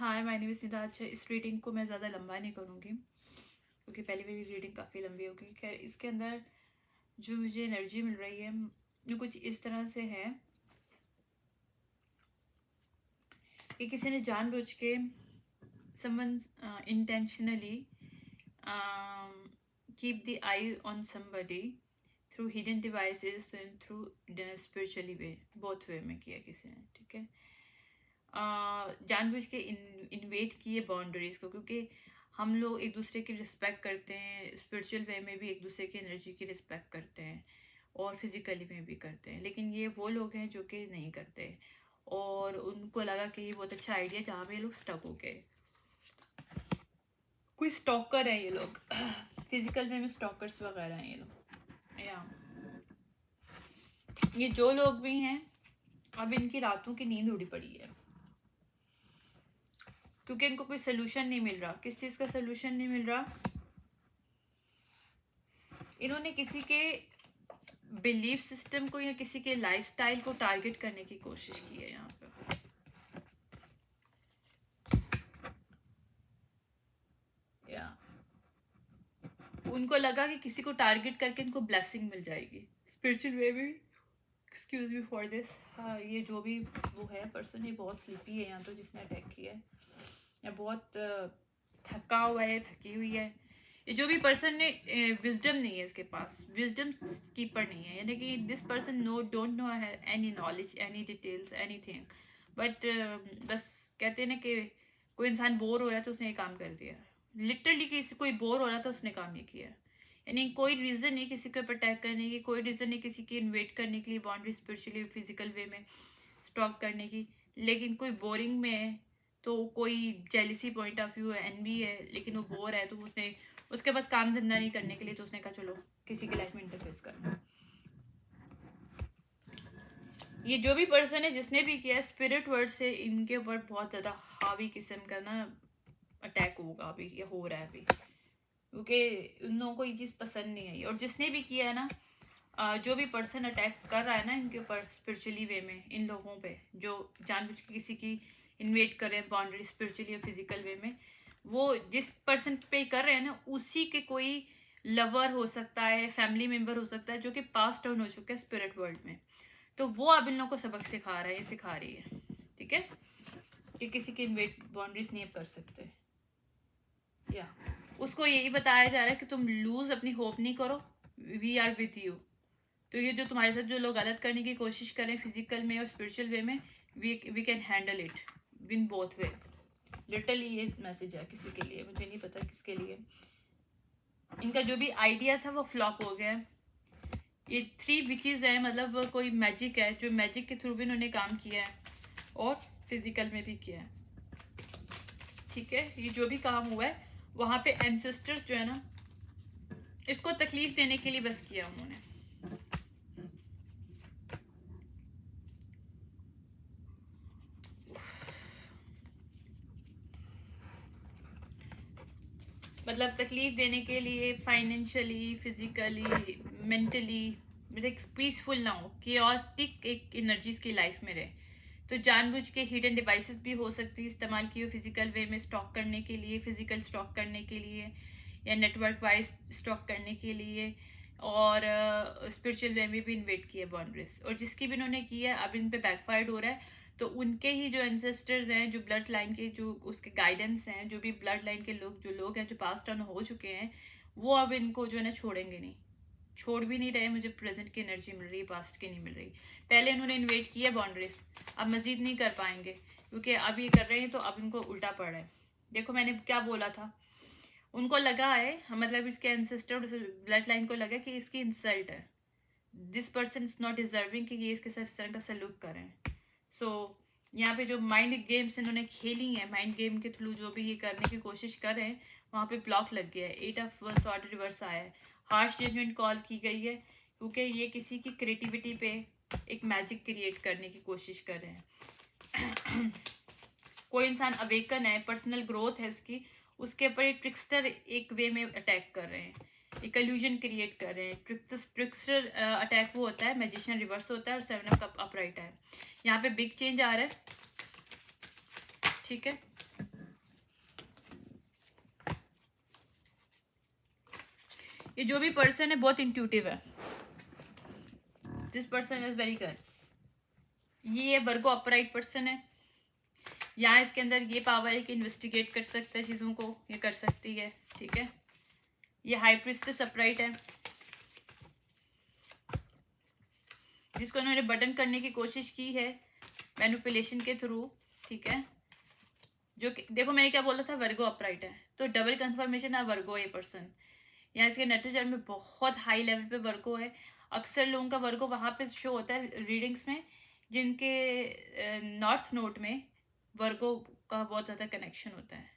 Hi my name is Nida. अच्छा, इस reading को मैं ज़्यादा लंबा नहीं करूँगी क्योंकि पहले वाली रीडिंग काफ़ी लंबी होगी। खैर, इसके अंदर जो मुझे एनर्जी मिल रही है वो कुछ इस तरह से है कि किसी ने जानबूझ के someone intentionally keep the eye on somebody through hidden devices and through the spiritually way, both way में किया किसी ने, ठीक है। जानबूझ के इन्वेट किए बाउंड्रीज को, क्योंकि हम लोग एक दूसरे की रिस्पेक्ट करते हैं, स्पिरिचुअल वे में भी एक दूसरे की एनर्जी की रिस्पेक्ट करते हैं और फिजिकली में भी करते हैं, लेकिन ये वो लोग हैं जो कि नहीं करते और उनको लगा कि ये बहुत अच्छा आइडिया जहाँ पे ये लोग स्टक हो गए। कोई स्टॉकर है ये लोग फिजिकल वे में स्टॉकर्स वगैरह हैं ये लोग, या ये जो लोग भी हैं अब इनकी रातों की नींद उड़ी पड़ी है क्योंकि इनको कोई सोल्यूशन नहीं मिल रहा। किस चीज़ का सोल्यूशन नहीं मिल रहा? इन्होंने किसी के बिलीफ सिस्टम को या किसी के लाइफस्टाइल को टारगेट करने की कोशिश की है यहाँ पे। या उनको लगा कि किसी को टारगेट करके इनको ब्लेसिंग मिल जाएगी स्पिरिचुअल वे में। Excuse me for this. हाँ, ये जो भी वो है पर्सन, ये बहुत स्लीपी है यहाँ तो जिसने अटैक किया है, या बहुत थका हुआ है, थकी हुई है। ये जो भी पर्सन ने विजडम नहीं है, इसके पास विजडम कीपर नहीं है, यानी कि this person don't know any knowledge, any details, anything, but बस कहते हैं ना कि कोई इंसान बोर हो रहा है तो उसने ये काम कर दिया। लिटरली किसी कोई बोर हो रहा था उसने काम नहीं किया, यानी कोई रीज़न नहीं किसी के ऊपर अटैक करने की, कोई रीज़न नहीं किसी की इन्वेट करने के लिए बाउंड्री स्पिरिचुअली फिजिकल वे में स्टॉक करने की, लेकिन कोई बोरिंग में है तो कोई जेलिसी पॉइंट ऑफ व्यू है, एनवी है, लेकिन वो बोर है तो उसने उसके पास काम धंधा नहीं करने के लिए तो उसने कहा चलो किसी की लाइफ में इंटरफेस करना। ये जो भी पर्सन है जिसने भी किया, स्पिरिट वर्ड से इनके ऊपर बहुत ज़्यादा हावी किस्म का ना अटैक होगा अभी, या हो रहा है अभी, क्योंकि उन लोगों को ये चीज़ पसंद नहीं आई। और जिसने भी किया है ना, जो भी पर्सन अटैक कर रहा है ना इनके ऊपर स्पिरिचुअली वे में, इन लोगों पे जो जानबूझ के किसी की इन्वेट कर रहे हैं बाउंड्री स्पिरिचुअली और फिजिकल वे में, वो जिस पर्सन पे कर रहे हैं ना उसी के कोई लवर हो सकता है, फैमिली मेम्बर हो सकता है जो कि पास डाउन हो चुका है स्पिरिट वर्ल्ड में, तो वो अब इन लोगों को सबक सिखा रहा है, ये सिखा रही है, ठीक है, कि किसी की इन्वेट बाउंड्रीज नहीं कर सकते। या उसको यही बताया जा रहा है कि तुम लूज अपनी होप नहीं करो, वी आर विद यू। तो ये जो तुम्हारे साथ जो लोग गलत करने की कोशिश करें फिजिकल में और स्पिरिचुअल वे में, we can handle it win both way. Literally ये मैसेज है किसी के लिए, मुझे नहीं पता किसके लिए। इनका जो भी आइडिया था वो फ्लॉप हो गया। ये 3 विचेस है, मतलब कोई मैजिक है, जो मैजिक के थ्रू भी इन्होंने काम किया है और फिजिकल में भी किया है, ठीक है। ये जो भी काम हुआ है वहां पे एंसेस्टर्स जो है ना इसको तकलीफ देने के लिए बस किया उन्होंने। मतलब तकलीफ देने के लिए फाइनेंशियली, फिजिकली, मेंटली, मतलब पीसफुल ना हो, केओटिक एक एनर्जीज की लाइफ में रहे, तो जानबूझ के हिडन डिवाइसेस भी हो सकती है इस्तेमाल की हो फिजिकल वे में स्टॉक करने के लिए, फिजिकल स्टॉक करने के लिए, या नेटवर्क वाइज स्टॉक करने के लिए, और स्पिरिचुअल वे में भी इन्वेट किया बाउंड्रीज, और जिसकी भी इन्होंने की है अब इन पे बैकफायर्ड हो रहा है। तो उनके ही जो एंसेस्टर्स हैं, जो ब्लड लाइन के जो उसके गाइडेंस हैं, जो भी ब्लड लाइन के लोग हैं जो पास ऑन हो चुके हैं, वो अब इनको जो है ना छोड़ेंगे नहीं, छोड़ भी नहीं रहे। मुझे प्रेजेंट की एनर्जी मिल रही है, पास्ट की नहीं मिल रही। पहले इन्होंने इन्वेट किया बाउंड्रीज, अब मजीद नहीं कर पाएंगे क्योंकि अब ये कर रहे हैं तो अब इनको उल्टा पड़ रहा है। देखो मैंने क्या बोला था, उनको लगा है, मतलब इसके एंसेस्टर ब्लड लाइन को लगा कि इसकी इंसल्ट है, this person is not deserving कि ये इसके साथ इस तरह का सलूक करें। सो यहाँ पे जो माइंड गेम्स इन्होंने खेली हैं, माइंड गेम के थ्रू जो भी ये करने की कोशिश कर रहे हैं, वहाँ पे ब्लॉक लग गया है। 8 ऑफ सॉर्ड रिवर्स आया है, हार्श जजमेंट कॉल की गई है, क्योंकि ये किसी की क्रिएटिविटी पे एक मैजिक क्रिएट करने की कोशिश कर रहे हैं। कोई इंसान अवेकन है, पर्सनल ग्रोथ है उसकी, उसके ऊपर एक ट्रिक्स्टर एक वे में अटैक कर रहे हैं, एक इल्यूजन क्रिएट कर रहे हैं। ट्रिक्स्टर अटैक वो होता है, मैजिशियन रिवर्स होता है और 7 ऑफ कप अपराइट है। यहाँ पे बिग चेंज आ रहा है, ठीक है। ये जो भी पर्सन है बहुत इंट्यूटिव है. This person is very good. ये वर्गो अपराइट पर्सन है. यहाँ इसके अंदर ये पावर है कि इन्वेस्टिगेट कर सकता है चीज़ों को, ये कर सकती है. ठीक है. ये हाई प्रीस्टेस अपराइट है जिसको उन्होंने बटन करने की कोशिश की है मैनिपुलेशन के थ्रू. ठीक है. जो कि देखो मैंने क्या बोला था, वर्गो अपराइट है तो डबल कंफर्मेशन है वर्गो ये पर्सन. यहाँ इसके नेटल चार्ट में बहुत हाई लेवल पे वर्गो है. अक्सर लोगों का वर्गो वहाँ पे शो होता है रीडिंग्स में जिनके नॉर्थ नोड में वर्गो का बहुत ज़्यादा कनेक्शन होता है.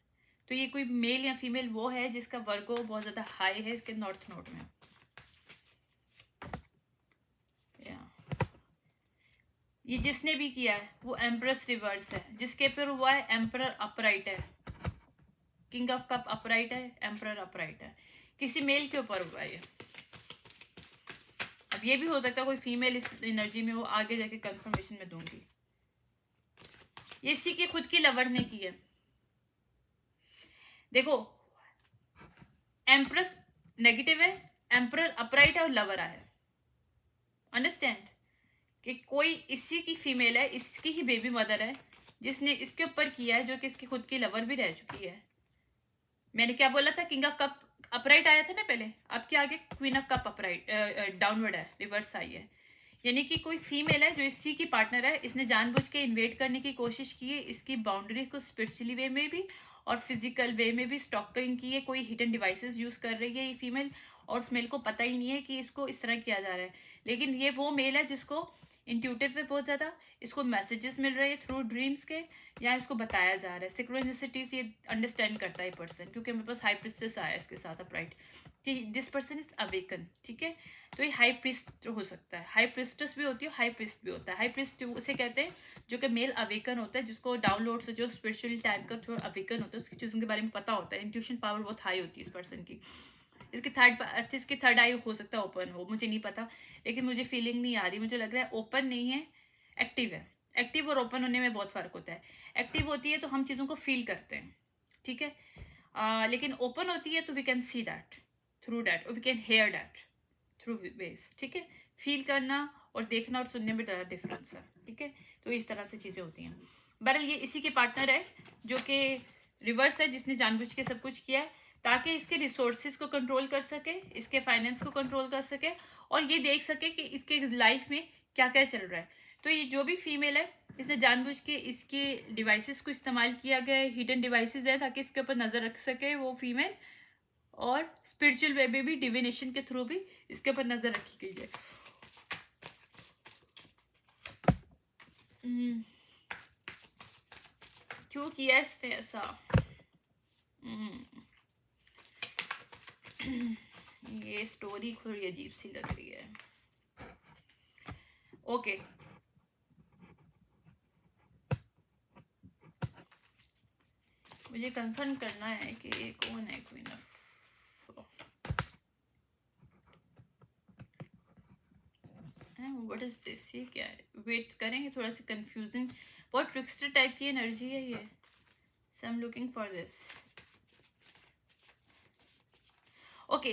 तो ये कोई मेल या फीमेल वो है जिसका वर्गो बहुत ज़्यादा हाई है इसके नॉर्थ नोड में. ये जिसने भी किया है वो एम्प्रेस रिवर्स है. जिसके ऊपर हुआ है एम्परर अपराइट है. किंग ऑफ कप अपराइट है, एम्परर अपराइट है. किसी मेल के ऊपर हुआ है ये. अब ये भी हो सकता है कोई फीमेल इस एनर्जी में हो, आगे जाके कंफर्मेशन में दूंगी. ये इसी के खुद की लवर ने की है. देखो एम्प्रेस नेगेटिव है, एम्परर अपराइट है और लवर आया. अंडरस्टैंड कि कोई इसी की फीमेल है, इसकी ही बेबी मदर है जिसने इसके ऊपर किया है, जो कि इसकी खुद की लवर भी रह चुकी है. मैंने क्या बोला था, किंग ऑफ कप अपराइट आया था ना पहले, अब क्या आगे queen of cup upright downward है, रिवर्स आई है. यानी कि कोई फीमेल है जो इसी की पार्टनर है. इसने जानबूझ के इन्वेट करने की कोशिश की है इसकी बाउंड्री को, स्पिरिचुअली वे में भी और फिजिकल वे में भी स्टॉकिंग की है. कोई हिडन डिवाइसेस यूज कर रही है ये फीमेल और उस मेल को पता ही नहीं है कि इसको इस तरह किया जा रहा है. लेकिन ये वो मेल है जिसको इंट्यूटिव पे बहुत ज़्यादा इसको मैसेजेस मिल रहे हैं थ्रू ड्रीम्स के, या इसको बताया जा रहा है. सिक्रोनिसिटीज ये अंडरस्टैंड करता है पर्सन, क्योंकि मेरे पास हाई प्रिस्टेस आया इसके साथ अपराइट कि दिस पर्सन इज अवेकन. ठीक है. तो ये हाई प्रिस्ट हो सकता है. हाई प्रिस्टेस भी होती है, हाई प्रिस्ट भी होता है. हाई प्रिस्ट उसे कहते हैं जो कि मेल अवेकन होता है, जिसको डाउनलोड से जो स्पिरिचुअल टाइप का जो अवेकन होता है उसकी चीज़ों के बारे में पता होता है. इंट्यूशन पावर बहुत हाई होती है इस पर्सन की. इसकी थर्ड आई हो सकता है ओपन हो, मुझे नहीं पता, लेकिन मुझे फीलिंग नहीं आ रही. मुझे लग रहा है ओपन नहीं है, एक्टिव है. एक्टिव और ओपन होने में बहुत फर्क होता है. एक्टिव होती है तो हम चीज़ों को फील करते हैं. ठीक है. लेकिन ओपन होती है तो we can see that through that, और we can hear that through ways. ठीक है. फील करना और देखना और सुनने में ज़्यादा डिफरेंस है. ठीक है. तो इस तरह से चीज़ें होती हैं. बहरहाल ये इसी के पार्टनर है जो कि रिवर्स है, जिसने जानबूझ के सब कुछ किया है ताकि इसके रिसोर्सेज को कंट्रोल कर सके, इसके फाइनेंस को कंट्रोल कर सके और ये देख सके कि इसके लाइफ में क्या क्या चल रहा है. तो ये जो भी फीमेल है इसने जानबूझ के इसके डिवाइसेस को इस्तेमाल किया गया है, हिडन डिवाइसेस है, ताकि इसके ऊपर नज़र रख सके वो फीमेल, और स्पिरिचुअल वे में भी डिविनेशन के थ्रू भी इसके ऊपर नज़र रखी गई है. क्यों किया इसने ऐसा? ये स्टोरी थोड़ी अजीब सी लग रही है. ओके. मुझे कंफर्म करना है कि ये कौन है queen of. What is this? ये क्या है? वेट करेंगे, थोड़ा सा कंफ्यूजिंग, बहुत ट्रिक्स्टर टाइप की एनर्जी है ये. So I am looking for this. Okay.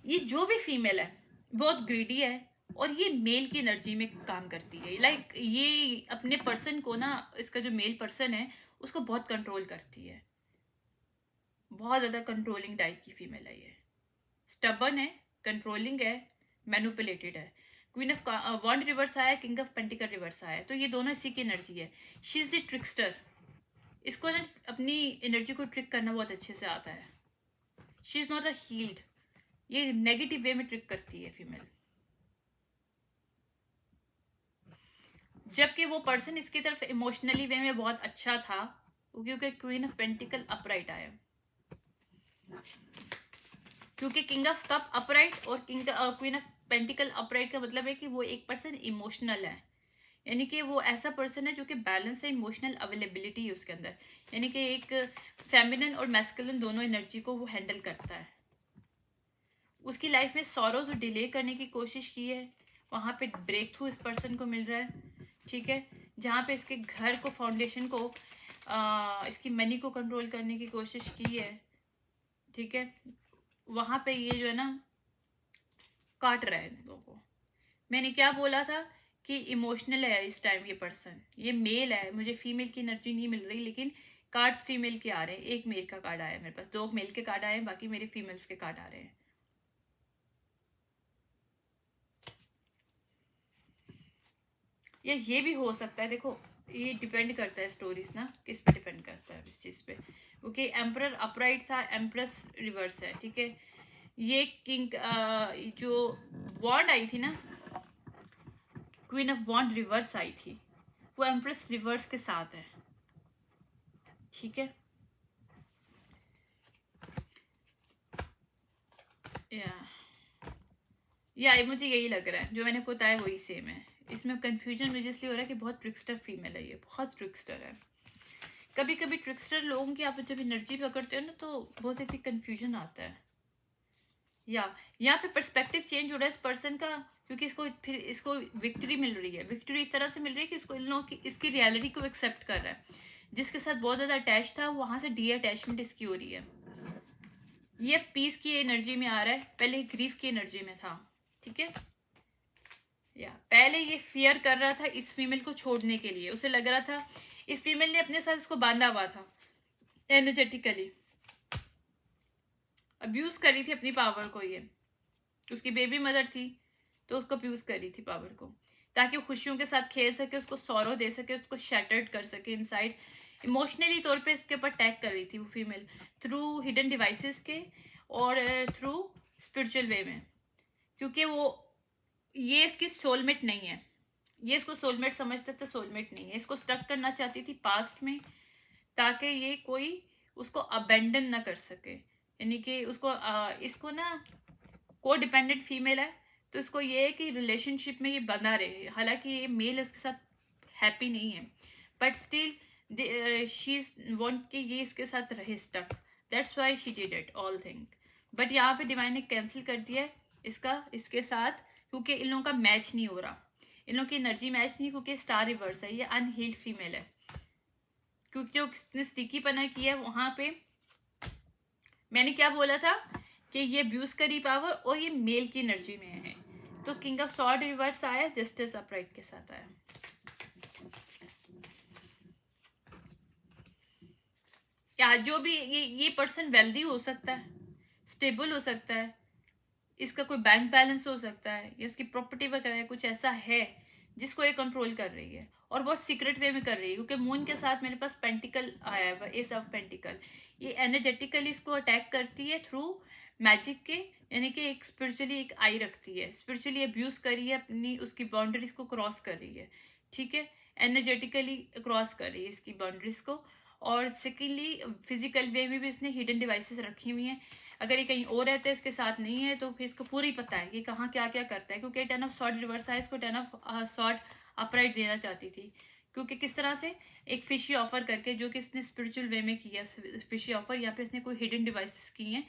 ये जो भी फीमेल है बहुत ग्रीडी है और ये मेल की एनर्जी में काम करती है. लाइक ये अपने पर्सन को ना, इसका जो मेल पर्सन है उसको बहुत कंट्रोल करती है. बहुत ज़्यादा कंट्रोलिंग टाइप की फीमेल है ये. स्टबर्न है, कंट्रोलिंग है, मैनिपुलेटेड है. क्वीन ऑफ वॉन्ड रिवर्स आया, किंग ऑफ पेंटिकल रिवर्स आया, तो ये दोनों इसी की एनर्जी है. She is the trickster. इसको ना अपनी एनर्जी को ट्रिक करना बहुत अच्छे से आता है. She is not a healed. ये नेगेटिव वे में ट्रिक करती है फीमेल. जबकि वो पर्सन इसकी तरफ इमोशनली वे में बहुत अच्छा था, क्योंकि क्वीन ऑफ पेंटिकल अपराइट आया. क्योंकि किंग ऑफ कप अपराइट और क्वीन ऑफ पेंटिकल अपराइट का मतलब है कि वो एक पर्सन इमोशनल है. यानी कि वो ऐसा पर्सन है जो कि बैलेंस है, इमोशनल अवेलेबिलिटी है उसके अंदर. यानी कि एक फेमिनिन और मैस्कुलिन दोनों एनर्जी को वो हैंडल करता है. उसकी लाइफ में सॉरोज डिले करने की कोशिश की है, वहाँ पे ब्रेक थ्रू इस पर्सन को मिल रहा है. ठीक है. जहाँ पे इसके घर को, फाउंडेशन को, इसकी मनी को कंट्रोल करने की कोशिश की है. ठीक है. वहाँ पे ये जो है ना काट रहा है इन लोगों को। मैंने क्या बोला था कि इमोशनल है इस टाइम ये पर्सन, ये मेल है, मुझे फीमेल की एनर्जी नहीं मिल रही, लेकिन कार्ड्स फीमेल के आ रहे हैं। एक मेल का कार्ड आया है मेरे पास, 2 मेल के कार्ड आए हैं, बाकी मेरे फीमेल्स के कार्ड आ रहे हैं। या ये भी हो सकता है, देखो ये डिपेंड करता है स्टोरीज ना, किस पे डिपेंड करता है इस चीज पे। क्योंकि एम्परर अपराइट था, एम्प्रेस रिवर्स है, ठीक है। ये किंग जो वॉन्ड आई थी ना, क्वीन ऑफ वॉन्ड रिवर्स आई थी, वो एम्प्रेस रिवर्स के साथ है, ठीक है। या मुझे यही लग रहा है, जो मैंने बताया वही सेम है। इसमें कंफ्यूजन मुझे इसलिए हो रहा है कि बहुत ट्रिक्स्टर फीमेल है, ये बहुत ट्रिक्स्टर है। कभी कभी ट्रिक्स्टर लोगों की आप जब एनर्जी पकड़ते हो ना, तो बहुत ऐसी कंफ्यूजन आता है। या यहाँ पे पर्सपेक्टिव चेंज हो रहा है इस पर्सन का, क्योंकि इसको विक्ट्री मिल रही है। विक्ट्री इस तरह से मिल रही है कि इसको इन लोगों की इसकी रियलिटी को एक्सेप्ट कर रहा है। जिसके साथ बहुत ज्यादा अटैच था, वहां से डी अटैचमेंट इसकी हो रही है। ये पीस की एनर्जी में आ रहा है, पहले ग्रीफ की एनर्जी में था, ठीक है। या पहले ये फियर कर रहा था इस फीमेल को छोड़ने के लिए, उसे लग रहा था इस फीमेल ने अपने साथ इसको बांधा हुआ था एनर्जेटिकली, अब्यूज करी थी अपनी पावर को। ये उसकी बेबी मदर थी, तो उसको अब्यूज करी थी पावर को, ताकि वो खुशियों के साथ खेल सके, उसको सौरो दे सके, उसको शैटर्ड कर सके इनसाइड। इमोशनली तौर पे इसके ऊपर अटैक कर रही थी वो फीमेल, थ्रू हिडन डिवाइसेस के और थ्रू स्पिरिचुअल वे में। क्योंकि वो ये इसकी सोलमेट नहीं है, ये इसको सोलमेट समझता था, सोलमेट नहीं है। इसको स्टक करना चाहती थी पास्ट में, ताकि ये कोई उसको अबेंडन ना कर सके। यानी कि उसको इसको ना को डिपेंडेंट फीमेल है, तो इसको ये है कि रिलेशनशिप में ये बना रहे। हालांकि ये मेल इसके साथ हैप्पी नहीं है, बट स्टिल शी वांट कि ये इसके साथ रहे stuck, that's why she did it all thing. But यहाँ पे डिवाइन ने कैंसिल कर दिया है इसका इसके साथ, क्योंकि इन लोगों का मैच नहीं हो रहा, इन लोगों की एनर्जी मैच नहीं, क्योंकि स्टार रिवर्स है, ये अनहील्ड फीमेल है। क्योंकि जो किसने स्टिकी पना किया है वहां पे, मैंने क्या बोला था कि ये अब्यूज करी पावर और ये मेल की एनर्जी में है। तो किंग ऑफ सॉर्ड रिवर्स आया, जस्टिस अपराइट के साथ आया। या जो भी ये पर्सन वेल्दी हो सकता है, स्टेबल हो सकता है, इसका कोई बैंक बैलेंस हो सकता है, या इसकी प्रॉपर्टी वगैरह कुछ ऐसा है जिसको ये कंट्रोल कर रही है, और बहुत सीक्रेट वे में कर रही है। क्योंकि मून के साथ मेरे पास पेंटिकल आया है, एस ऑफ पेंटिकल। ये एनर्जेटिकली इसको अटैक करती है थ्रू मैजिक के, यानी कि एक स्पिरिचुअली एक आई रखती है, स्पिरिचुअली अब्यूज करी है अपनी, उसकी बाउंड्रीज को क्रॉस कर रही है, ठीक है। एनर्जेटिकली क्रॉस कर रही है इसकी बाउंड्रीज को। और सेकेंडली फिजिकल वे में भी इसने हिडन डिवाइसेस रखी हुई हैं। अगर ये कहीं और रहता है, इसके साथ नहीं है, तो फिर इसको पूरी पता है कि कहाँ क्या क्या करता है। क्योंकि 10 ऑफ सॉर्ड रिवर्स है, इसको 10 ऑफ सॉर्ड अपराइट देना चाहती थी। क्योंकि किस तरह से एक फिशी ऑफर करके, जो कि इसने स्पिरिचुअल वे में किया फिशी ऑफर, यहाँ पे इसने कोई हिडन डिवाइसेस की हैं,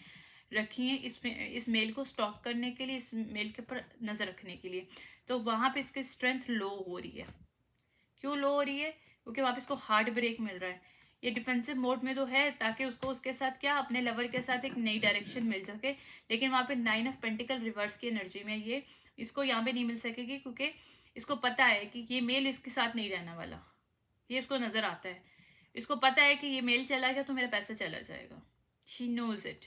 रखी हैं इस मेल को स्टॉक करने के लिए, इस मेल के ऊपर नजर रखने के लिए। तो वहां पे इसकी स्ट्रेंथ लो हो रही है। क्यों लो हो रही है? क्योंकि वहां पे इसको हार्ड ब्रेक मिल रहा है। ये डिफेंसिव मोड में तो है, ताकि उसको उसके साथ क्या, अपने लवर के साथ एक नई डायरेक्शन मिल सके। लेकिन वहां पे 9 ऑफ पेंटिकल रिवर्स की एनर्जी में ये इसको यहाँ पे नहीं मिल सकेगी, क्योंकि इसको पता है कि ये मेल इसके साथ नहीं रहने वाला। ये इसको नजर आता है, इसको पता है कि ये मेल चला गया तो मेरा पैसा चला जाएगा। She knows it.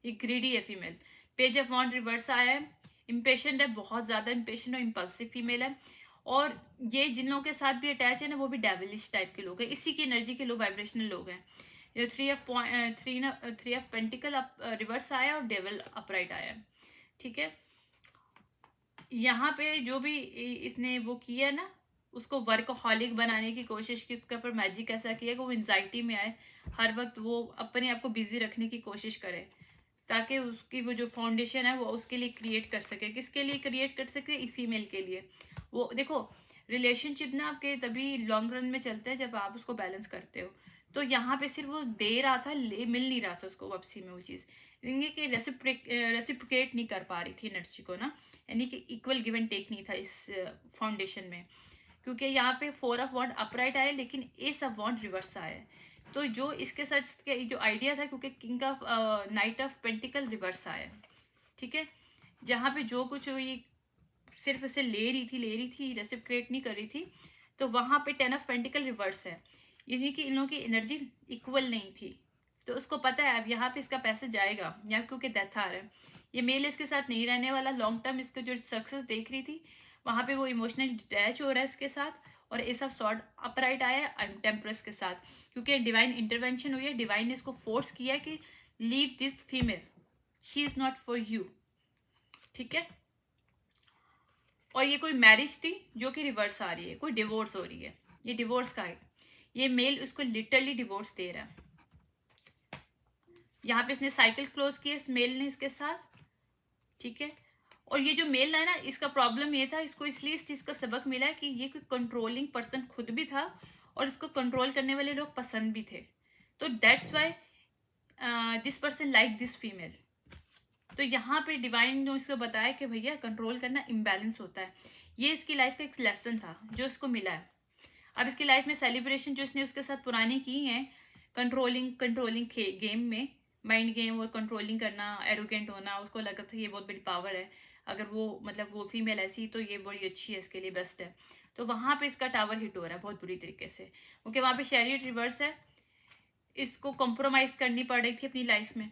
ये ग्रीडी है female. Page of wand reverse आया है, इम्पेशेंट है, बहुत ज्यादा इम्पेशेंट और इम्पल्सिव फीमेल है। और ये जिन लोगों के साथ भी अटैच है ना, वो भी डेविलिश टाइप के लोग हैं, इसी की एनर्जी के लोग, वाइब्रेशनल लोग हैं। ये थ्री ऑफ पेंटिकल रिवर्स आया और डेविल अपराइट आया, ठीक है। यहाँ पे जो भी इसने वो किया ना, उसको वर्कहॉलिक बनाने की कोशिश की, उसके ऊपर मैजिक ऐसा किया कि वो एंजाइटी में आए, हर वक्त वो अपने आप को बिजी रखने की कोशिश करे, ताकि उसकी वो जो फाउंडेशन है वो उसके लिए क्रिएट कर सके। किसके लिए क्रिएट कर सके? फीमेल के लिए। वो देखो, रिलेशनशिप ना आपके तभी लॉन्ग रन में चलते हैं जब आप उसको बैलेंस करते हो। तो यहाँ पे सिर्फ वो दे रहा था, मिल नहीं रहा था उसको वापसी में वो चीज़, यानी कि रेसिप्रिकेट नहीं कर पा रही थी एनर्जी को ना, यानी कि इक्वल गिव एंड टेक नहीं था इस फाउंडेशन में। क्योंकि यहाँ पे 4 ऑफ वॉन्ड अपराइट आए, लेकिन एस ऑफ वॉन्ड रिवर्स आए। तो जो इसके साथ इसके जो आइडिया था, क्योंकि king of night of pentacle reverse आया, ठीक है। जहाँ पे जो कुछ ये सिर्फ इसे ले रही थी, रेसिप्रोकेट नहीं कर रही थी, तो वहां पे 10 ऑफ पेंटिकल रिवर्स है, यानी कि इन लोगों की एनर्जी इक्वल नहीं थी। तो उसको पता है अब यहाँ पे इसका पैसा जाएगा, यहाँ क्योंकि डेथ आ रहा है, ये मेल इसके साथ नहीं रहने वाला लॉन्ग टर्म। इसको जो सक्सेस देख रही थी वहां पे वो इमोशनली डिटैच हो रहा है इसके साथ, और एस ऑफ सॉर्ड अपराइट आया है टेम्परेस के साथ, क्योंकि डिवाइन इंटरवेंशन हुई है। डिवाइन ने इसको फोर्स किया है कि leave this female, she is not for you. ठीक है, और ये कोई मैरिज थी जो कि रिवर्स आ रही है, कोई डिवोर्स हो रही है, ये डिवोर्स का है। ये मेल उसको लिटरली डिवोर्स दे रहा है। यहाँ पे इसने साइकिल क्लोज किया इस मेल ने इसके साथ। ठीक है, और ये जो मेल है ना, इसका प्रॉब्लम ये था, इसको इसलिए इस चीज का सबक मिला कि ये कोई कंट्रोलिंग पर्सन खुद भी था और इसको कंट्रोल करने वाले लोग पसंद भी थे। तो that's why this person like this female. तो यहाँ पे डिवाइन ने इसको बताया कि भैया कंट्रोल करना इम्बैलेंस होता है। ये इसकी लाइफ का एक लेसन था जो इसको मिला है। अब इसकी लाइफ में सेलिब्रेशन जो इसने उसके साथ पुरानी की हैं, कंट्रोलिंग गेम में, माइंड गेम और कंट्रोलिंग करना, एरोगेंट होना, उसको लगा था ये बहुत बड़ी पावर है, अगर वो मतलब वो फीमेल ऐसी तो ये बड़ी अच्छी है, इसके लिए बेस्ट है। तो वहाँ पे इसका टावर हिट हो रहा है बहुत बुरी तरीके से, क्योंकि वहाँ पे चैरियट रिवर्स है। इसको कॉम्प्रोमाइज करनी पड़ रही थी अपनी लाइफ में,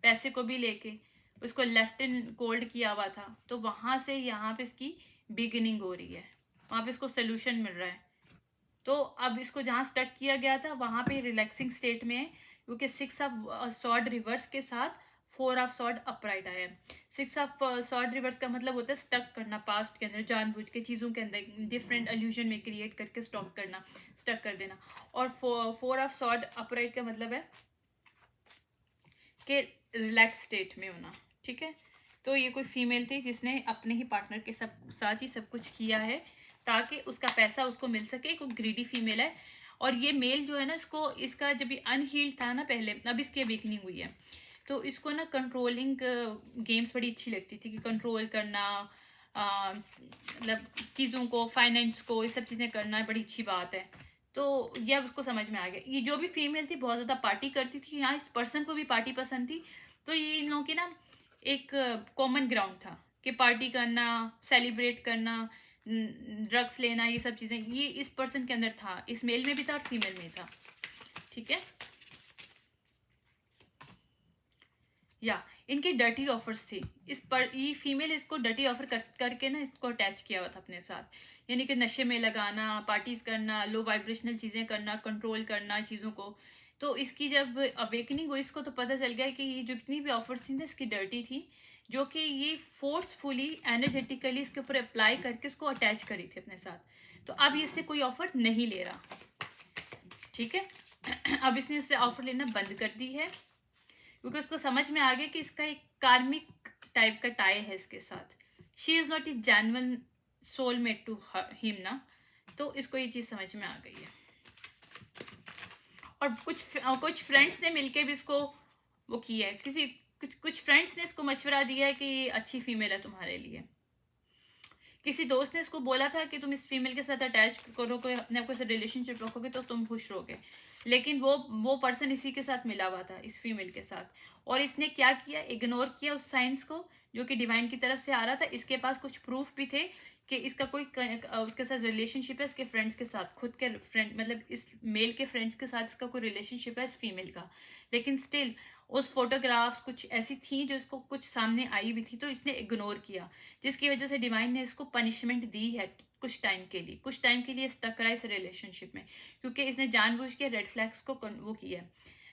पैसे को भी लेके उसको लेफ्ट इन कोल्ड किया हुआ था। तो वहां से यहाँ पे इसकी बिगिनिंग हो रही है, वहां पे इसको सोल्यूशन मिल रहा है। तो अब इसको जहाँ स्टक किया गया था वहां पे रिलैक्सिंग स्टेट में है, क्योंकि 6 ऑफ सॉर्ड रिवर्स के साथ 4 ऑफ सॉर्ड अपराइट आया है। 6 ऑफ सॉर्ड रिवर्स का मतलब होता है स्टक करना, पास्ट के अंदर जानबूझ के चीज़ों के अंदर डिफरेंट एल्यूजन में क्रिएट करके स्टॉप करना, स्टक कर देना। और 4 ऑफ सॉर्ड अपराइट का मतलब है कि रिलैक्स स्टेट में होना। ठीक है, तो ये कोई फीमेल थी जिसने अपने ही पार्टनर के साथ ही सब कुछ किया है ताकि उसका पैसा उसको मिल सके। कोई ग्रीडी फीमेल है। और ये मेल जो है ना, इसको इसका जब ये अनहील्ड था ना पहले, अब इसकी अवेकनिंग हुई है, तो इसको ना कंट्रोलिंग गेम्स बड़ी अच्छी लगती थी कि कंट्रोल करना, मतलब चीज़ों को, फाइनेंस को, ये सब चीज़ें करना बड़ी अच्छी बात है। तो ये अब उसको समझ में आ गया। ये जो भी फीमेल थी बहुत ज़्यादा पार्टी करती थी, यहाँ इस पर्सन को भी पार्टी पसंद थी। तो ये इन लोगों की ना एक कॉमन ग्राउंड था कि पार्टी करना, सेलिब्रेट करना, ड्रग्स लेना, ये सब चीज़ें ये इस पर्सन के अंदर था, इस मेल में भी था और फीमेल में था। ठीक है, या इनके डर्टी ऑफर्स थे इस पर, ये फीमेल इसको डर्टी ऑफर करके ना इसको अटैच किया हुआ था अपने साथ, यानी कि नशे में लगाना, पार्टीज करना, लो वाइब्रेशनल चीज़ें करना, कंट्रोल करना चीज़ों को। तो इसकी जब अवेकनिंग हुई इसको तो पता चल गया कि ये जितनी भी ऑफर्स थी ना इसकी डर्टी थी, जो कि ये फोर्सफुली एनर्जेटिकली इसके ऊपर अप्लाई करके इसको अटैच करी थी अपने साथ। तो अब इससे कोई ऑफर नहीं ले रहा। ठीक है, अब इसने इससे ऑफर लेना बंद कर दी है, क्योंकि उसको समझ में आ गया कि इसका एक कार्मिक टाइप का टाई है इसके साथ। She is not a genuine soulmate to him ना। तो इसको ये चीज समझ में आ गई है। और कुछ फ्रेंड्स ने मिलके भी इसको वो किया है, कुछ फ्रेंड्स ने इसको मशवरा दिया है कि ये अच्छी फीमेल है तुम्हारे लिए। किसी दोस्त ने इसको बोला था कि तुम इस फीमेल के साथ अटैच करोगे, अपने आपको रिलेशनशिप रखोगे तो तुम खुश रहोगे। लेकिन वो पर्सन इसी के साथ मिला हुआ था, इस फीमेल के साथ। और इसने क्या किया, इग्नोर किया उस साइंस को जो कि डिवाइन की तरफ से आ रहा था। इसके पास कुछ प्रूफ भी थे कि इसका कोई उसके साथ रिलेशनशिप है, इसके फ्रेंड्स के साथ, खुद के फ्रेंड मतलब इस मेल के फ्रेंड्स के साथ इसका कोई रिलेशनशिप है इस फीमेल का। लेकिन स्टिल उस फोटोग्राफ्स कुछ ऐसी थी जो इसको कुछ सामने आई भी थी, तो इसने इग्नोर किया, जिसकी वजह से डिवाइन ने इसको पनिशमेंट दी है कुछ टाइम के लिए स्टक रहा इस रिलेशनशिप में, क्योंकि इसने जानबूझ के रेड फ्लैग्स को वो किया है।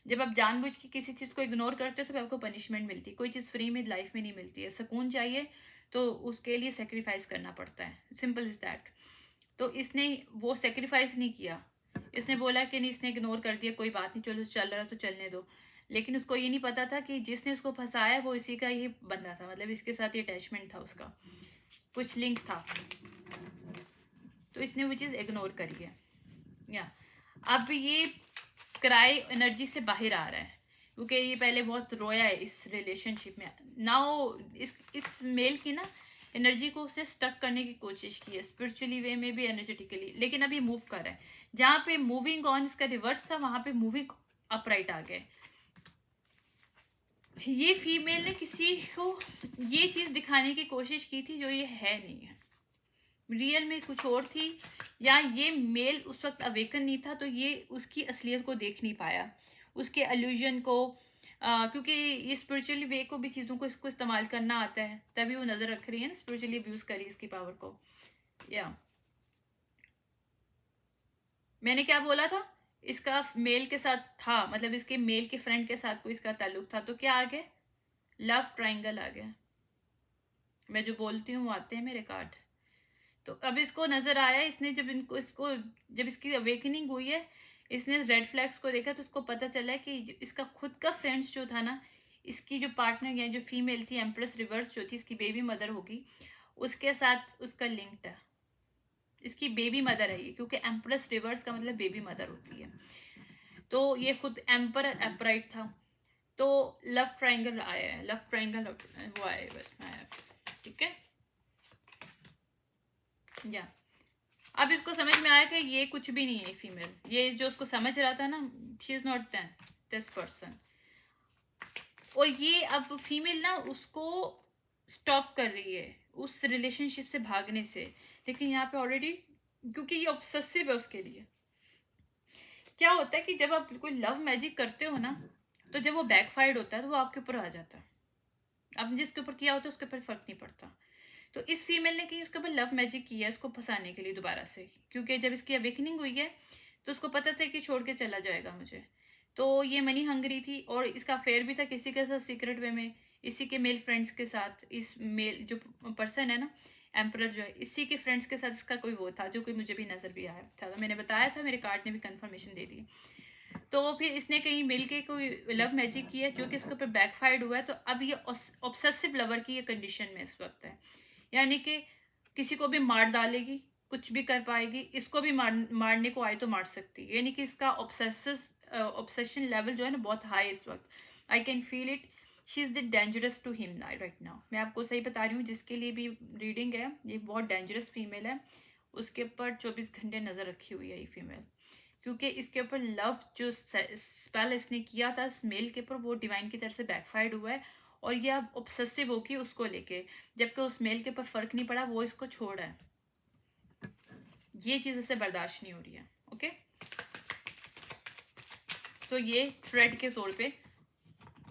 जब आप जानबूझ के किसी चीज़ को इग्नोर करते हो तो फिर आपको पनिशमेंट मिलती है। कोई चीज़ फ्री में लाइफ में नहीं मिलती है। सुकून चाहिए तो उसके लिए सेक्रीफाइस करना पड़ता है, सिंपल इज दैट। तो इसने वो सेक्रीफाइस नहीं किया, इसने बोला कि नहीं, इसने इग्नोर कर दिया, कोई बात नहीं, चलो चल रहा तो चलने दो। लेकिन उसको ये नहीं पता था कि जिसने उसको फंसाया वो इसी का ही बंदा था, मतलब इसके साथ ही अटैचमेंट था, उसका कुछ लिंक था। तो इसने वो चीज़ इग्नोर करी है। या अब ये क्राई एनर्जी से बाहर आ रहा है, क्योंकि ये पहले बहुत रोया है इस रिलेशनशिप में। नाउ इस मेल की ना एनर्जी को उसे स्टक करने की कोशिश की है, स्पिरिचुअली वे में भी, एनर्जेटिकली। लेकिन अभी मूव कर रहा है, जहाँ पे मूविंग ऑन इसका रिवर्स था वहां पे मूविंग अपराइट आ गए। ये फीमेल ने किसी को ये चीज़ दिखाने की कोशिश की थी जो ये है नहीं है, रियल में कुछ और थी, या ये मेल उस वक्त अवेकन नहीं था तो ये उसकी असलियत को देख नहीं पाया, उसके अल्यूजन को, क्योंकि ये स्पिरिचुअली वे को भी चीज़ों को इसको इस्तेमाल करना आता है, तभी वो नज़र रख रही है ना, स्पिरिचुअली अब्यूज़ करी इसकी पावर को। या मैंने क्या बोला था, इसका मेल के साथ था, मतलब इसके मेल के फ्रेंड के साथ कोई इसका ताल्लुक था, तो क्या आ गया, लव ट्रायंगल आ गया। मैं जो बोलती हूँ आते हैं मेरे कार्ड। तो अब इसको नजर आया, इसने जब इनको इसको जब इसकी अवेकनिंग हुई है, इसने रेड फ्लैग्स को देखा तो उसको पता चला कि इसका खुद का फ्रेंड्स जो था ना, इसकी जो पार्टनर या जो फीमेल थी एम्प्रेस रिवर्स जो थी, इसकी बेबी मदर होगी, उसके साथ उसका लिंक था, इसकी बेबी मदर है ये, क्योंकि एम्प्रेस रिवर्स का मतलब बेबी मदर होती है। तो ये खुद एम्पर अपराइट था। तो लव ट्रायंगल आया है, लव ट्रायंगल वो आया है, बस में आया, ठीक है। या अब इसको समझ में आया कि ये कुछ भी नहीं है फीमेल, ये जो उसको समझ रहा था ना, she is not this person. और ये अब फीमेल ना उसको स्टॉप कर रही है उस रिलेशनशिप से भागने से, लेकिन यहाँ पे ऑलरेडी, क्योंकि ये ऑब्सेसिव है उसके लिए। क्या होता है कि जब आप कोई लव मैजिक करते हो ना, तो जब वो बैकफायर्ड होता है तो वो आपके ऊपर आ जाता है, आपने जिसके ऊपर किया होता है उसके ऊपर फर्क नहीं पड़ता। तो इस फीमेल ने कहीं उसके ऊपर लव मैजिक किया है उसको फंसाने के लिए दोबारा से, क्योंकि जब इसकी अवेकनिंग हुई है तो उसको पता था कि छोड़ के चला जाएगा मुझे। तो ये मनी हंगरी थी, और इसका अफेयर भी था किसी के साथ सीक्रेट वे में, इसी के मेल फ्रेंड्स के साथ। इस मेल जो पर्सन है ना, एम्परर जो है, इसी के फ्रेंड्स के साथ इसका कोई वो था, जो कोई मुझे भी नजर भी आया था, तो मैंने बताया था, मेरे कार्ड ने भी कंफर्मेशन दे दी। तो फिर इसने कहीं मिल के कोई लव मैजिक किया जो कि इसके ऊपर बैकफायर्ड हुआ है, तो अब ये ऑब्सेसिव लवर की ये कंडीशन में इस वक्त है, यानी कि किसी को भी मार डालेगी, कुछ भी कर पाएगी, इसको भी मारने को आए तो मार सकती है, यानी कि इसका ऑब्सेशन लेवल जो है ना बहुत हाई इस वक्त। I can feel it, she is the dangerous to him right now. मैं आपको सही बता रही हूँ, जिसके लिए भी रीडिंग है, ये बहुत डेंजरस फीमेल है, उसके ऊपर 24 घंटे नज़र रखी हुई है ये फीमेल, क्योंकि इसके ऊपर लव जो स्पेल इसने किया था इस मेल के ऊपर, वो डिवाइन की तरफ से बैकफायर्ड हुआ है, और ये अब ऑब्सेसिव होगी उसको लेके, जबकि उस मेल के ऊपर फर्क नहीं पड़ा, वो इसको छोड़ रहा है, ये चीज़ इसे बर्दाश्त नहीं हो रही है। ओके, तो ये थ्रेड के तौर पे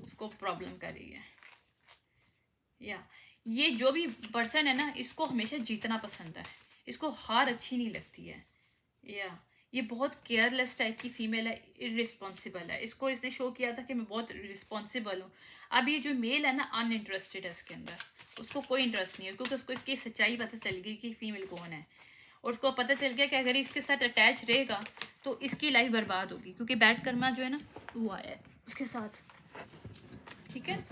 उसको प्रॉब्लम कर रही है। या ये जो भी पर्सन है ना, इसको हमेशा जीतना पसंद है, इसको हार अच्छी नहीं लगती है। या ये बहुत केयरलेस टाइप की फीमेल है, इरिस्पॉन्सिबल है, इसको इसने शो किया था कि मैं बहुत रिस्पॉन्सिबल हूँ। अब ये जो मेल है ना, अनइंटरेस्टेड है इसके अंदर, उसको कोई इंटरेस्ट नहीं है, क्योंकि उसको इसकी सच्चाई पता चल गई कि फीमेल कौन है, और उसको पता चल गया कि अगर इसके साथ अटैच रहेगा तो इसकी लाइफ बर्बाद होगी, क्योंकि बैड कर्मा जो है ना वो आया है उसके साथ, ठीक है।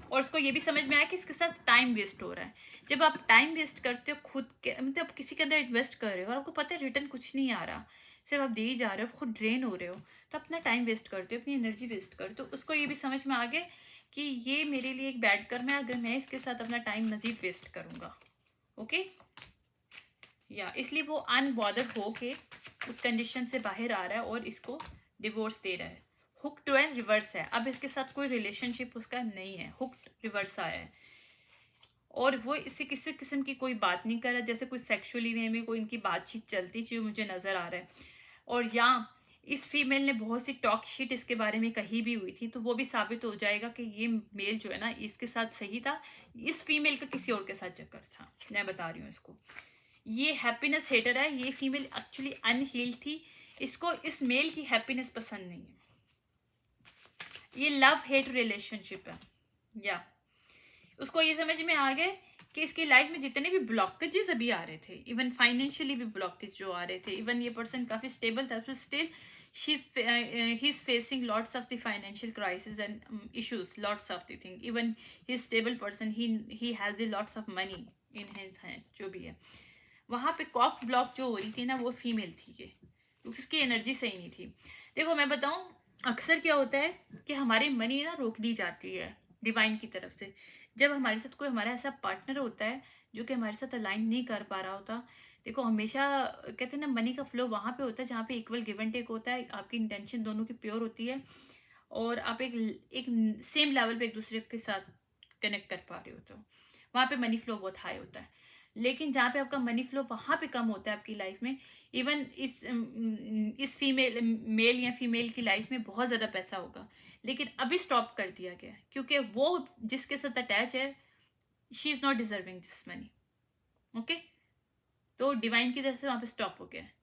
और उसको ये भी समझ में आया कि इसके साथ टाइम वेस्ट हो रहा है। जब आप टाइम वेस्ट करते हो खुद के, मतलब आप किसी के अंदर इन्वेस्ट कर रहे हो और आपको पता है रिटर्न कुछ नहीं आ रहा, सिर्फ आप दे ही जा रहे हो, खुद ड्रेन हो रहे हो, तो अपना टाइम वेस्ट करते हो, अपनी एनर्जी वेस्ट करते हो। उसको ये भी समझ में आ गया कि ये मेरे लिए एक बैड कर्म है अगर मैं इसके साथ अपना टाइम मजीद वेस्ट करूँगा। ओके, या इसलिए वो अनबॉदर्ड हो के उस कंडीशन से बाहर आ रहा है और इसको डिवोर्स दे रहा है। हुक टू एंड रिवर्स है, अब इसके साथ कोई रिलेशनशिप उसका नहीं है, हुक रिवर्स आया है, और वो इससे किसी किस्म की कोई बात नहीं कर रहा, जैसे कोई सेक्सुअली वे में कोई इनकी बातचीत चलती जो मुझे नज़र आ रहा है। और या इस फीमेल ने बहुत सी टॉक शीट इसके बारे में कही भी हुई थी, तो वो भी साबित हो जाएगा कि ये मेल जो है ना इसके साथ सही था, इस फीमेल का किसी और के साथ चक्कर था। मैं बता रही हूँ इसको, ये हैप्पीनेस हेटर है, ये फीमेल एक्चुअली अनहील्ड थी, इसको इस मेल की हैप्पीनेस पसंद नहीं है, ये लव हेट रिलेशनशिप है। या उसको ये समझ में आ गया कि इसकी लाइफ में जितने भी ब्लॉकेजेस अभी आ रहे थे, इवन फाइनेंशियली भी ब्लॉकेज जो आ रहे थे, इवन ये पर्सन काफी स्टेबल था, फिर still he is facing lots of the financial crisis and issues, lots of the thing, even he is stable person, he has the lots of money in his hand, जो भी है। वहां पे cock block जो हो रही थी ना, वो फीमेल थी ये, क्योंकि इसकी एनर्जी सही नहीं थी। देखो मैं बताऊं, अक्सर क्या होता है कि हमारी मनी ना रोक दी जाती है डिवाइन की तरफ से, जब हमारे साथ कोई हमारा ऐसा पार्टनर होता है जो कि हमारे साथ अलाइन नहीं कर पा रहा होता। देखो हमेशा कहते हैं ना, मनी का फ्लो वहां पे होता है जहाँ पे इक्वल गिव एंड टेक होता है, आपकी इंटेंशन दोनों की प्योर होती है, और आप एक एक सेम लेवल पे एक दूसरे के साथ कनेक्ट कर पा रहे हो, तो वहाँ पे मनी फ्लो बहुत हाई होता है। लेकिन जहाँ पे आपका मनी फ्लो वहाँ पे कम होता है आपकी लाइफ में, इवन इस फीमेल मेल या फीमेल की लाइफ में बहुत ज़्यादा पैसा होगा, लेकिन अभी स्टॉप कर दिया गया है क्योंकि वो जिसके साथ अटैच है, she is not deserving this money. Okay, तो डिवाइन की तरफ से वहाँ पे स्टॉप हो गया है।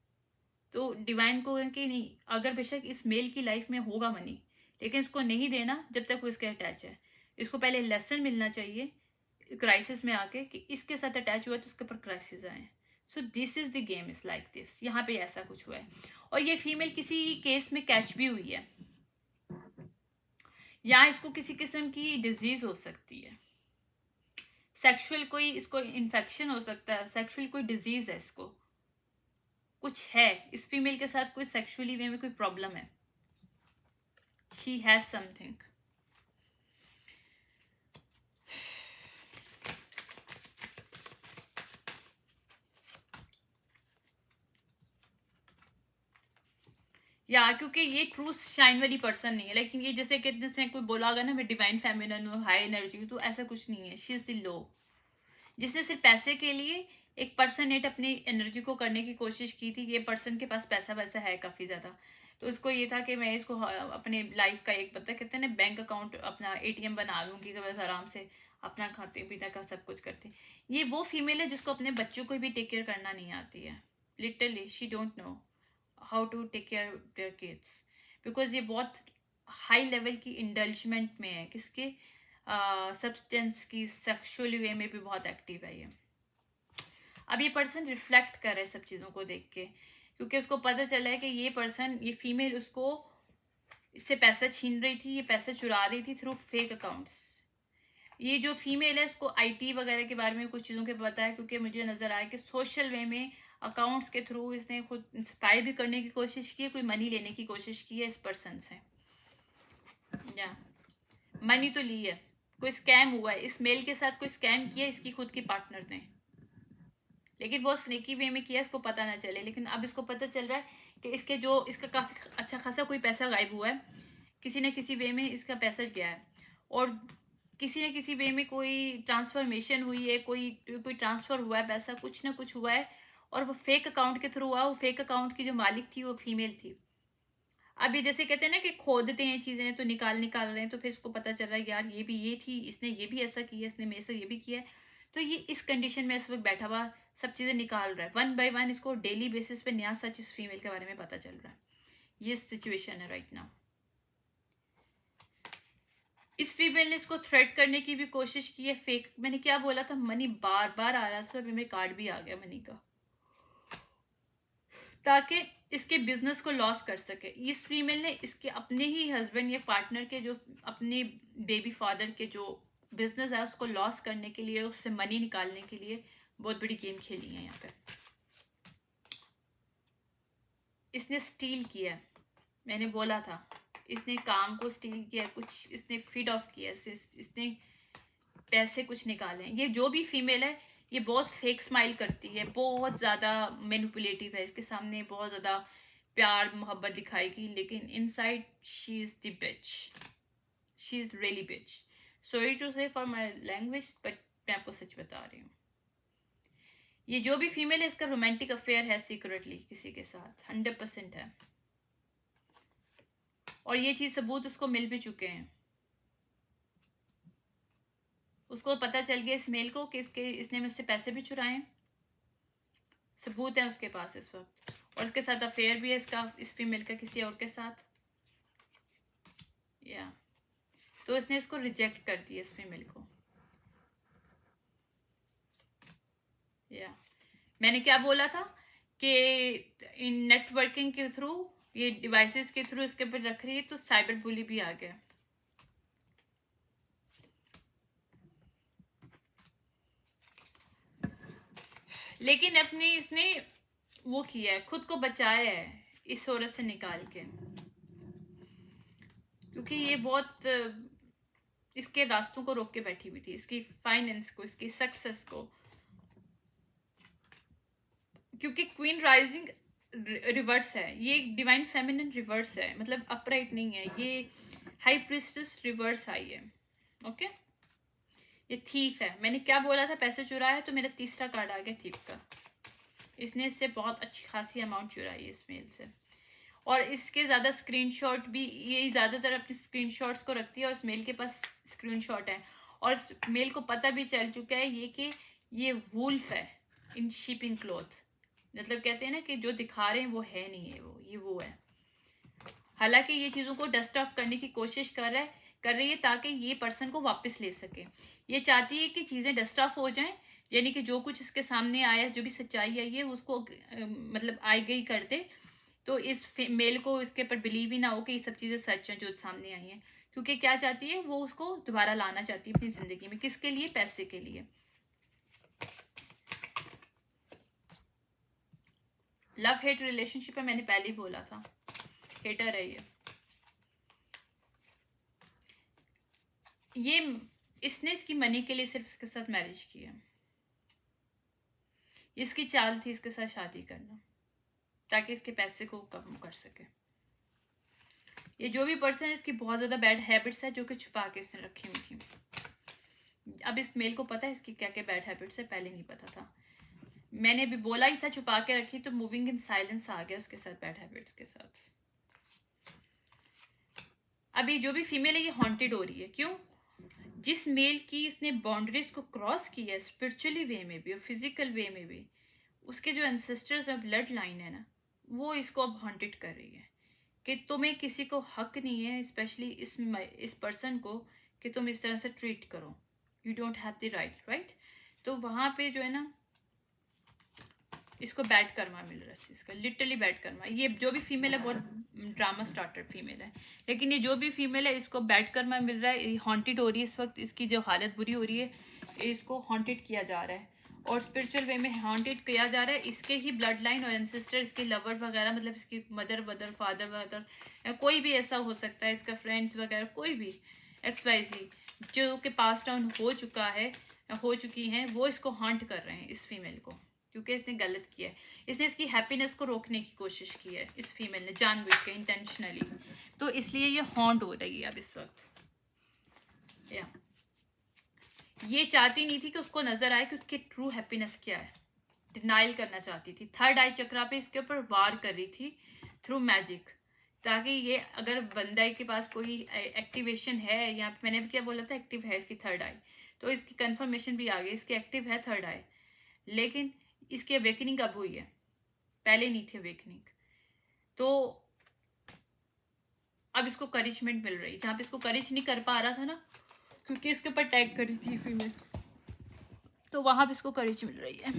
तो डिवाइन को है कि नहीं, अगर बेशक इस मेल की लाइफ में होगा मनी, लेकिन इसको नहीं देना जब तक वो इसके अटैच है। इसको पहले लेसन मिलना चाहिए क्राइसिस में आके कि इसके साथ अटैच हुआ तो उसके ऊपर क्राइसिस आए। So this is the game is like this. यहाँ पे ऐसा कुछ हुआ है और ये फीमेल किसी केस में कैच भी हुई है, या इसको किसी किस्म की डिजीज हो सकती है, सेक्सुअल कोई इसको इन्फेक्शन हो सकता है, सेक्सुअल कोई डिजीज है, इसको कुछ है इस फीमेल के साथ, कोई सेक्सुअली वे में कोई प्रॉब्लम है, शी हैज समथिंग। या क्योंकि ये ट्रू शाइन वाली पर्सन नहीं है, लेकिन ये जैसे कि जैसे कोई बोला होगा ना मैं डिवाइन फेमिनिन हूँ, हाई एनर्जी हूँ, तो ऐसा कुछ नहीं है। शी इज द लो, जिसने सिर्फ पैसे के लिए एक पर्सन ने अपनी एनर्जी को करने की कोशिश की थी। ये पर्सन के पास पैसा वैसा है काफ़ी ज़्यादा, तो उसको ये था कि मैं इसको अपने लाइफ का एक पता कहते हैं ना बैंक अकाउंट अपना एटीएम बना लूँगी कि बस आराम से अपना खाते पीते का सब कुछ करते। ये वो फीमेल है जिसको अपने बच्चों को भी टेक केयर करना नहीं आती है। Literally she don't know how to take care their kids, because ये बहुत हाई लेवल की इंडल्जमेंट में है, किसके सब्सटेंस की, सेक्सुअल वे में भी बहुत एक्टिव है ये। अब ये पर्सन रिफ्लेक्ट कर रहा है सब चीज़ों को देख के, क्योंकि उसको पता चला है कि ये पर्सन, ये फीमेल उसको इससे पैसा छीन रही थी, ये पैसा चुरा रही थी थ्रू फेक अकाउंट्स। ये जो फीमेल है इसको आईटी वगैरह के बारे में कुछ चीज़ों के पता है, क्योंकि मुझे नज़र आया कि सोशल वे में अकाउंट्स के थ्रू इसने खुद इंस्पायर भी करने की कोशिश की है, कोई मनी लेने की कोशिश की है इस पर्सन से, या मनी तो ली है, कोई स्कैम हुआ है इस मेल के साथ, कोई स्कैम किया इसकी खुद की पार्टनर ने, लेकिन बहुत स्नेकी वे में किया, इसको पता ना चले। लेकिन अब इसको पता चल रहा है कि इसका काफ़ी अच्छा खासा कोई पैसा गायब हुआ है, किसी न किसी वे में इसका पैसा गया है, और किसी न किसी वे में कोई ट्रांसफॉर्मेशन हुई है, कोई कोई ट्रांसफ़र हुआ है, पैसा कुछ ना कुछ हुआ है, और वो फेक अकाउंट के थ्रू हुआ। वो फेक अकाउंट की जो मालिक थी वो फीमेल थी। अब ये जैसे कहते हैं ना कि खोदते हैं चीज़ें तो निकाल रहे हैं, तो फिर इसको पता चल रहा है यार ये भी ये थी, इसने ये भी ऐसा किया, इसने मेरे से ये भी किया है। तो ये इस कंडीशन में इस वक्त बैठा हुआ सब चीज़ें निकाल रहा है, वन बाय वन इसको डेली बेसिस पे नया सच इस फीमेल के बारे में पता चल रहा है। ये सिचुएशन है राइट नाउ। इस फीमेल ने इसको थ्रेट करने की भी कोशिश की है, फेक, मैंने क्या बोला था, मनी बार बार आ रहा था, अभी मेरे कार्ड भी आ गया मनी का, ताकि इसके बिजनेस को लॉस कर सके। इस फीमेल ने इसके अपने ही हस्बैंड या पार्टनर के जो अपने बेबी फादर के जो बिजनेस है उसको लॉस करने के लिए, उससे मनी निकालने के लिए बहुत बड़ी गेम खेली है यहाँ पे। इसने स्टील किया है, मैंने बोला था इसने काम को स्टील किया, कुछ इसने फीड ऑफ किया, इसने पैसे कुछ निकाले। ये जो भी फीमेल है ये बहुत फेक स्माइल करती है, बहुत ज़्यादा मैनिपुलेटिव है, इसके सामने बहुत ज़्यादा प्यार मोहब्बत दिखाएगी, लेकिन inside she is the bitch, she is really bitch. Sorry to say for my language, but मैं आपको सच बता रही हूँ। ये जो भी फीमेल है इसका रोमांटिक अफेयर है सीक्रेटली किसी के साथ, 100% है, और ये चीज़ सबूत उसको मिल भी चुके हैं। उसको पता चल गया इस मेल को कि इसने मुझसे पैसे भी चुराए, सबूत है उसके पास इस वक्त, और इसके साथ अफेयर भी है इसका, इस फीमेल का किसी और के साथ, या तो इसने इसको रिजेक्ट कर दिया इस फीमेल को। या मैंने क्या बोला था कि इन नेटवर्किंग के थ्रू, ये डिवाइसेस के थ्रू इसके ऊपर रख रही है, तो साइबर बुली भी आ गया। लेकिन अपनी इसने वो किया है, खुद को बचाया है इस औरत से निकाल के, क्योंकि ये बहुत इसके रास्तों को रोक के बैठी हुई थी, इसकी फाइनेंस को, इसकी सक्सेस को, क्योंकि क्वीन राइजिंग रिवर्स है, ये डिवाइन फेमिनिन रिवर्स है, मतलब अपराइट नहीं है, ये हाई प्रिस्टेस रिवर्स आई है। ओके, ये थीफ है। मैंने क्या बोला था, पैसे चुराया, तो मेरा तीसरा कार्ड आ गया थीफ का। इसने इससे बहुत अच्छी खासी अमाउंट चुराई है इस मेल से, और इसके ज़्यादा स्क्रीनशॉट भी, ये ज़्यादातर अपने स्क्रीनशॉट्स को रखती है और इस मेल के पास स्क्रीनशॉट है, और इस मेल को पता भी चल चुका है ये कि ये वुल्फ है इन शीपिंग क्लॉथ। मतलब कहते हैं ना कि जो दिखा रहे हैं वो है नहीं है, वो है। हालांकि ये चीज़ों को डस्ट ऑफ करने की कोशिश कर रही है ताकि ये पर्सन को वापस ले सके। ये चाहती है कि चीज़ें डस्ट ऑफ हो जाएं, यानी कि जो कुछ इसके सामने आया, जो भी सच्चाई आई है उसको मतलब आई गई कर दे, तो इस मेल को इसके ऊपर बिलीव ही ना हो कि ये सब चीज़ें सच हैं जो सामने आई हैं। क्योंकि क्या चाहती है वो, उसको दोबारा लाना चाहती है अपनी ज़िंदगी में। किसके लिए? पैसे के लिए। लव हेट रिलेशनशिप है, मैंने पहले ही बोला था, हेटर है ये इसने इसकी मनी के लिए सिर्फ इसके साथ मैरिज किया। इसकी चाल थी इसके साथ शादी करना ताकि इसके पैसे को कम कर सके। ये जो भी पर्सन है, इसकी बहुत ज़्यादा बैड हैबिट्स है जो कि छुपा के इसने रखी हुई थी। अब इस मेल को पता है इसकी क्या क्या बैड हैबिट्स है, पहले नहीं पता था। मैंने भी बोला ही था छुपा के रखी, तो मूविंग इन साइलेंस आ गया उसके साथ बैड हैबिट्स के साथ। अभी जो भी फीमेल है ये हॉन्टेड हो रही है। क्यों? जिस मेल की इसने बाउंड्रीज को क्रॉस किया है, स्पिरिचुअली वे में भी और फिजिकल वे में भी, उसके जो एंसेस्टर्स और ब्लड लाइन है ना, वो इसको अब हॉन्टेड कर रही है कि तुम्हें किसी को हक नहीं है, स्पेशली इस पर्सन को, कि तुम इस तरह से ट्रीट करो। You don't have the right. तो वहाँ पे जो है ना, इसको बैड कर्मा मिल रहा है इस चीज़ का, लिटरली बैड कर्मा। ये जो भी फीमेल है बहुत ड्रामा स्टार्टर फीमेल है, लेकिन ये जो भी फीमेल है इसको बैड कर्मा मिल रहा है। हॉन्टेड हो रही है इस वक्त, इसकी जो हालत बुरी हो रही है, इसको हॉन्टेड किया जा रहा है और स्पिरिचुअल वे में हॉन्टेड किया जा रहा है। इसके ही ब्लड लाइन और एंसेस्टर, इसके लवर वगैरह, मतलब इसकी मदर फादर वगैरह, कोई भी ऐसा हो सकता है, इसका फ्रेंड्स वगैरह, कोई भी XYZ जो कि पास डाउन हो चुकी हैं, वो इसको हॉन्ट कर रहे हैं इस फीमेल को, क्योंकि इसने गलत किया है। इसने इसकी हैप्पीनेस को रोकने की कोशिश की है इस फीमेल ने, जानबूझ के, इंटेंशनली। तो इसलिए ये हॉन्ट हो रही है अब इस वक्त। या ये चाहती नहीं थी कि उसको नजर आए कि उसकी ट्रू हैप्पीनेस क्या है, डिनाइल करना चाहती थी। थर्ड आई चक्रा पे इसके ऊपर वार कर रही थी थ्रू मैजिक, ताकि ये अगर बंदा के पास कोई एक्टिवेशन है, या मैंने भी क्या बोला था, एक्टिव है इसकी थर्ड आई, तो इसकी कंफर्मेशन भी आ गई, इसकी एक्टिव है थर्ड आई। लेकिन इसकी अवेकनिंग अब हुई है, पहले नहीं थी अवेकनिंग। तो अब इसको करिशमेंट मिल रही, जहाँ पे इसको करिश नहीं कर पा रहा था ना, क्योंकि इसके ऊपर टैग करी थी फीमेल, तो वहाँ पे इसको करिश मिल रही है।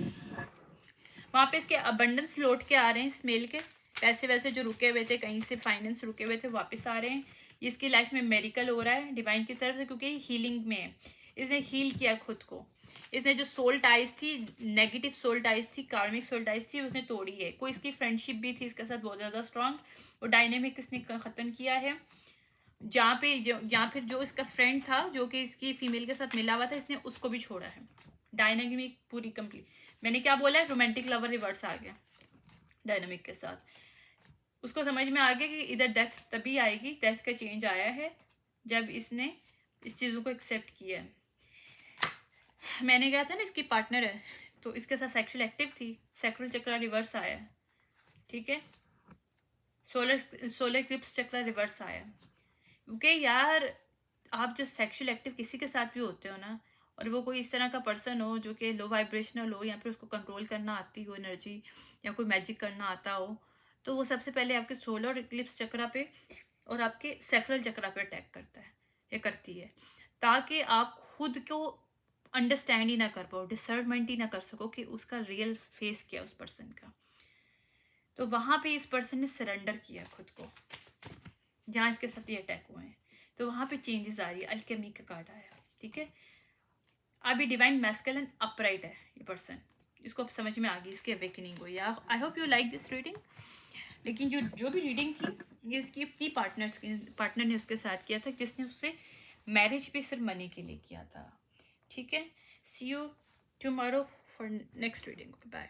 वहाँ पे इसके अबंडेंस लौट के आ रहे हैं इस मेल के, पैसे वैसे जो रुके हुए थे, कहीं से फाइनेंस रुके हुए थे, वापस आ रहे हैं। इसकी लाइफ में मेरिकल हो रहा है डिवाइन की तरफ से, क्योंकि हीलिंग में है। इसने हील किया खुद को, इसने जो सोल टाइज थी, नेगेटिव सोल टाइज थी, कार्मिक सोल टाइज थी, उसने तोड़ी है। कोई इसकी फ्रेंडशिप भी थी इसके साथ बहुत ज़्यादा स्ट्रांग, और डायनेमिक इसने ख़त्म किया है। जहाँ पे या फिर जो इसका फ्रेंड था जो कि इसकी फीमेल के साथ मिला हुआ था, इसने उसको भी छोड़ा है। डायनेमिक पूरी कंप्लीट। मैंने क्या बोला है, रोमांटिक लवर रिवर्स आ गया डायनेमिक के साथ। उसको समझ में आ गया कि इधर डेथ तभी आएगी, डेथ का चेंज आया है जब इसने इस चीज़ों को एक्सेप्ट किया है। मैंने कहा था ना इसकी पार्टनर है, तो इसके साथ सेक्सुअल एक्टिव थी, सैक्रल चक्रा रिवर्स आया, ठीक है, सोलर क्लिप्स चक्रा रिवर्स आया। क्योंकि यार आप जो सेक्सुअल एक्टिव किसी के साथ भी होते हो ना, और वो कोई इस तरह का पर्सन हो जो कि लो वाइब्रेशनल हो, या फिर उसको कंट्रोल करना आती हो एनर्जी, या कोई मैजिक करना आता हो, तो वो सबसे पहले आपके सोलर क्लिप्स चक्रा पे और आपके सैक्रल चक्रा पे अटैक करता है या करती है, ताकि आप खुद को अंडरस्टैंड ही ना कर पाओ, डिसर्नमेंट ही ना कर सको कि उसका रियल फेस क्या उस पर्सन का। तो वहाँ पे इस पर्सन ने सरेंडर किया खुद को, जहाँ इसके साथ ये अटैक हुए हैं। तो वहाँ पे चेंजेस आ रही है, अल्केमी का कार्ड आया, ठीक है। अभी डिवाइन मैस्कुलिन अपराइट है ये पर्सन, इसको अब समझ में आ गई, इसकी अवेकनिंग हुई। I hope you like this reading. लेकिन जो भी रीडिंग थी, ये उसकी अपनी पार्टनर ने उसके साथ किया था, जिसने उससे मैरिज पे सिर्फ मनी के लिए किया था, ठीक है। See you tomorrow for next reading, bye.